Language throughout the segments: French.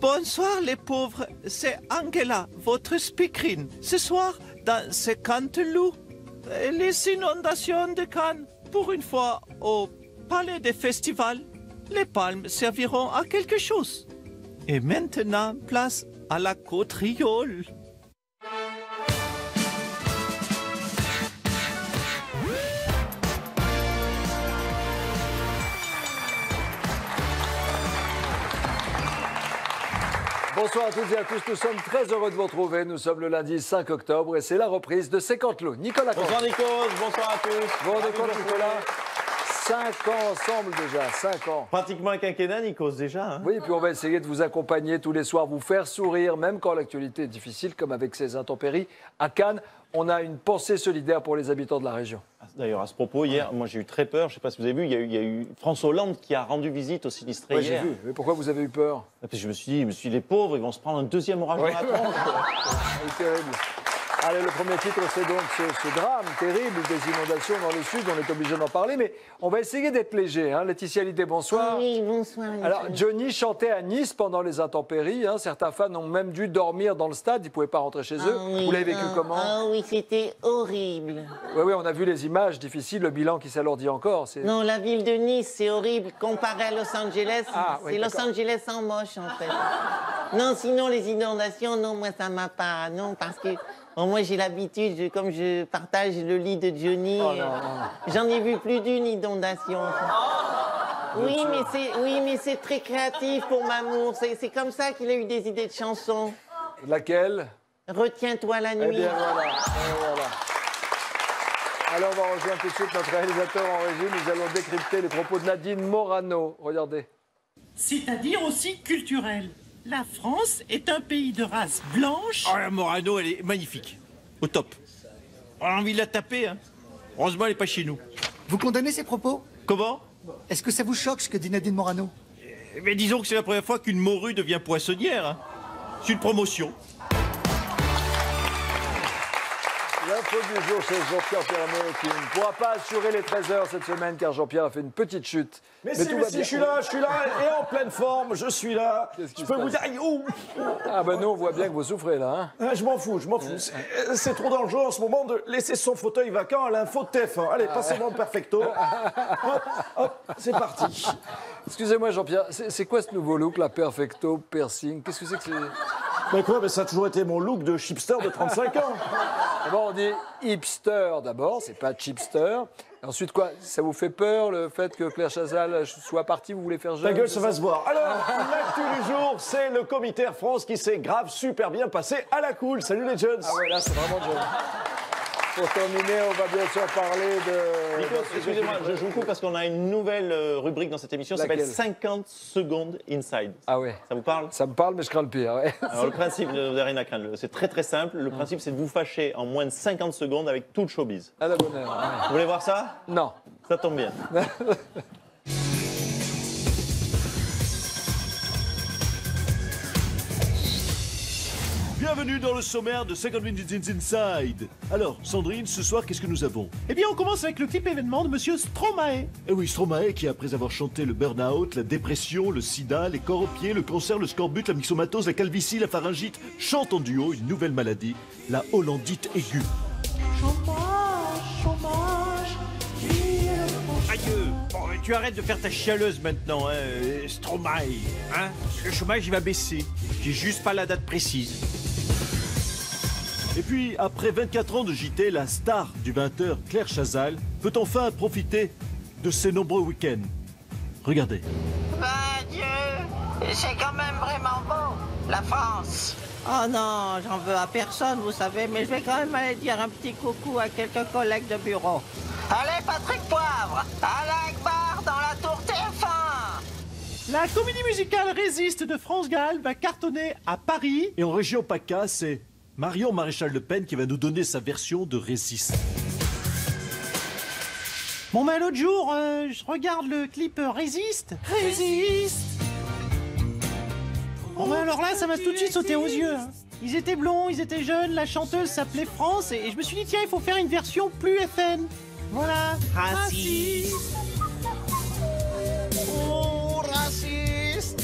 Bonsoir les pauvres, c'est Angela, votre speakerine. Ce soir, dans 50 loups, les inondations de Cannes, pour une fois au palais des festivals, les palmes serviront à quelque chose. Et maintenant, place à la cotriole. Bonsoir à toutes et à tous, nous sommes très heureux de vous retrouver. Nous sommes le lundi 5 octobre et c'est la reprise de 50 lots. Nicolas Canteloup. Bonsoir Nikos, bonsoir à tous. Vous vous rendez compte, Nicolas, 5 ans ensemble déjà, 5 ans. Pratiquement un quinquennat, Nikos, déjà. Hein. Oui, et puis on va essayer de vous accompagner tous les soirs, vous faire sourire, même quand l'actualité est difficile, comme avec ces intempéries à Cannes. On a une pensée solidaire pour les habitants de la région. D'ailleurs, à ce propos, hier, moi j'ai eu très peur, je ne sais pas si vous avez vu, il y a eu François Hollande qui a rendu visite aux sinistrés Oui, hier. j'ai vu. Mais pourquoi vous avez eu peur? Parce que je me suis dit, les pauvres, ils vont se prendre un deuxième orage dans la tronche. C'est terrible. Allez, le premier titre, c'est donc ce drame terrible des inondations dans le sud. On est obligé d'en parler, mais on va essayer d'être léger. Hein. Laetitia Hallyday, bonsoir. Oui, bonsoir. Alors, Johnny chantait à Nice pendant les intempéries. Hein. Certains fans ont même dû dormir dans le stade. Ils ne pouvaient pas rentrer chez eux. Oui, vous l'avez vécu comment? Ah oui, c'était horrible. Oui, on a vu les images difficiles, le bilan qui s'alourdit encore. Non, la ville de Nice, c'est horrible. Comparé à Los Angeles, oui, c'est Los d'accord. Angeles en moche, en fait. Non, sinon, les inondations, non, moi, ça m'a pas... Non, parce que... Bon, moi, j'ai l'habitude, comme je partage le lit de Johnny, j'en ai vu plus d'une inondation. Oui, mais c'est très créatif pour Mamour. C'est comme ça qu'il a eu des idées de chansons. Laquelle? Retiens-toi la nuit. Eh bien, voilà. Alors, on va rejoindre tout de suite notre réalisateur en régie. Nous allons décrypter les propos de Nadine Morano. Regardez. C'est-à-dire aussi culturel. La France est un pays de race blanche. Oh, la Morano, elle est magnifique. Au top. On a envie de la taper, hein. Heureusement, elle n'est pas chez nous. Vous condamnez ces propos? Comment? Est-ce que ça vous choque ce que dit Nadine Morano? Mais disons que c'est la première fois qu'une morue devient poissonnière. Hein. C'est une promotion. L'info du jour, c'est Jean-Pierre Pernaut qui ne pourra pas assurer les 13h cette semaine car Jean-Pierre a fait une petite chute. Mais tout va bien. je suis là et en pleine forme, je suis là. Qu'est-ce qui Je se peux vous passe? dire, ouh, Ah ben nous, on voit bien que vous souffrez là. Hein. ah, je m'en fous. C'est trop dangereux en ce moment de laisser son fauteuil vacant à l'info de TF1. Allez, passez-moi le perfecto. Hop, c'est parti. Excusez-moi Jean-Pierre, c'est quoi ce nouveau look, la perfecto, piercing? Qu'est-ce que c'est que c'est? Mais quoi, ça a toujours été mon look de chipster de 35 ans. D'abord on dit hipster d'abord, c'est pas chipster. Ensuite quoi, ça vous fait peur le fait que Claire Chazal soit partie, vous voulez faire jeune? Ta gueule, ça va se voir. Alors, l'actu du jour, c'est le comité Air France qui s'est grave super bien passé à la cool. Salut les jeunes. Ah ouais, là c'est vraiment jeune. Pour terminer, on va bien sûr parler de... Nikos, excusez-moi, je vous coupe parce qu'on a une nouvelle rubrique dans cette émission, ça s'appelle Laquelle? 50 secondes inside. Ah ouais. Ça vous parle? Ça me parle, mais je crains le pire. Ouais. Alors le principe, vous n'avez rien à craindre, c'est très très simple. Le principe, c'est de vous fâcher en moins de 50 secondes avec tout le showbiz. À la bonne heure. Ouais. Vous voulez voir ça? Non. Ça tombe bien. Bienvenue dans le sommaire de 50 Minutes Inside. Alors, Sandrine, ce soir, qu'est-ce que nous avons? Eh bien, on commence avec le clip événement de Monsieur Stromae. Eh oui, Stromae, qui après avoir chanté le burn-out, la dépression, le sida, les corps aux pieds, le cancer, le scorbut, la myxomatose, la calvitie, la pharyngite, chante en duo une nouvelle maladie, la hollandite aiguë. Aïe, bon, tu arrêtes de faire ta chialeuse maintenant, hein, Stromae. Hein? Le chômage, il va baisser. J'ai juste pas la date précise. Et puis, après 24 ans de JT, la star du 20h, Claire Chazal, peut enfin profiter de ses nombreux week-ends. Regardez. Ben Dieu, c'est quand même vraiment beau, la France. Oh non, j'en veux à personne, vous savez, mais je vais quand même aller dire un petit coucou à quelques collègues de bureau. Allez Patrick Poivre, Allah Akbar dans la tour TF1. La comédie musicale Résiste de France Gall va cartonner à Paris. Et en région PACA, c'est Marion Maréchal Le Pen qui va nous donner sa version de Résiste. Bon, ben l'autre jour, je regarde le clip Résiste. Résiste. Bon, ben alors là, ça m'a tout de suite sauté aux yeux. Hein. Ils étaient blonds, ils étaient jeunes, la chanteuse s'appelait France, et je me suis dit, tiens, il faut faire une version plus FN. Voilà. Raciste. Oh, raciste.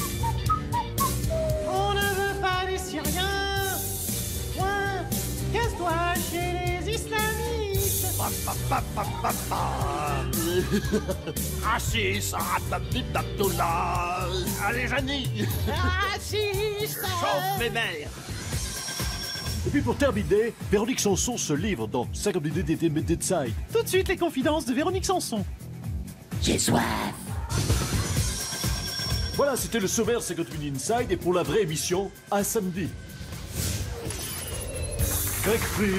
Assis, Abdullah. Allez, Janie. Assiste. Chauffe mes mères. Et puis pour terminer, Véronique Sanson se livre dans 50 minutes d'été Médecins. Tout de suite, les confidences de Véronique Sanson. J'ai soif. Voilà, c'était le sommaire 50 minutes Inside. Et pour la vraie émission, à samedi. Greg Fried,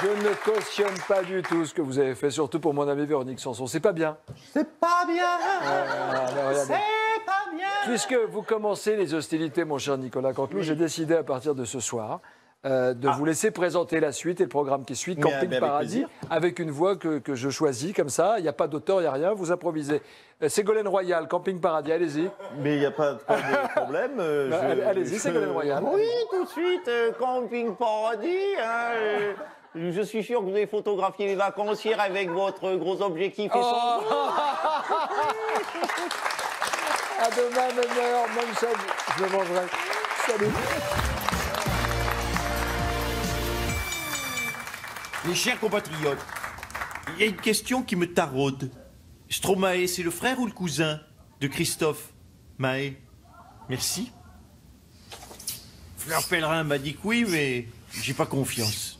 Je ne cautionne pas du tout ce que vous avez fait, surtout pour mon ami Véronique Sanson. C'est pas bien. C'est pas bien. Regardez. C'est pas bien. Puisque vous commencez les hostilités, mon cher Nicolas Canteloup, j'ai décidé à partir de ce soir de vous laisser présenter la suite et le programme qui suit, Camping avec Paradis, plaisir. avec une voix que je choisis comme ça. Il n'y a pas d'auteur, il n'y a rien, vous improvisez. Ségolène Royal, Camping Paradis, allez-y. Mais il n'y a pas de problème. Allez-y, Ségolène Royal. Oui, tout de suite, Camping Paradis. Hein, je suis sûr que vous avez photographié les vacancières avec votre gros objectif et son... À demain, même heure, même chose. Je me mangerai. Salut. Mes chers compatriotes, il y a une question qui me taraude. Stromae, c'est le frère ou le cousin de Christophe Maé? Merci. Fleur Pellerin m'a dit que oui, mais j'ai pas confiance.